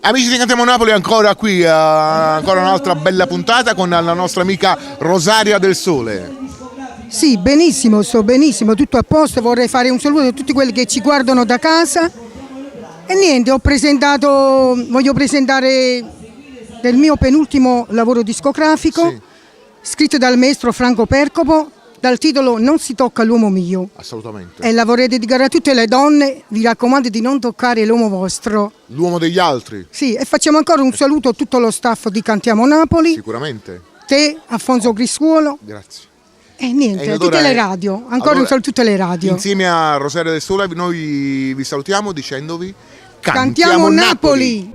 Amici di Cantiamo Napoli, ancora qui, ancora un'altra bella puntata con la nostra amica Rosaria del Sole. Sì, benissimo, sto benissimo, tutto a posto. Vorrei fare un saluto a tutti quelli che ci guardano da casa. E niente, voglio presentare del mio penultimo lavoro discografico, Sì. scritto dal maestro Franco Percopo, dal titolo Non si tocca l'uomo mio. Assolutamente. E la vorrei dedicare a tutte le donne, vi raccomando di non toccare l'uomo vostro. L'uomo degli altri, Sì, e facciamo ancora un saluto a tutto lo staff di Cantiamo Napoli, sicuramente. te, Alfonso Grissuolo, Grazie. e niente, E tutte le radio, ancora allora, un saluto a tutte le radio. Insieme a Rosaria del Sole noi vi salutiamo dicendovi Cantiamo Napoli!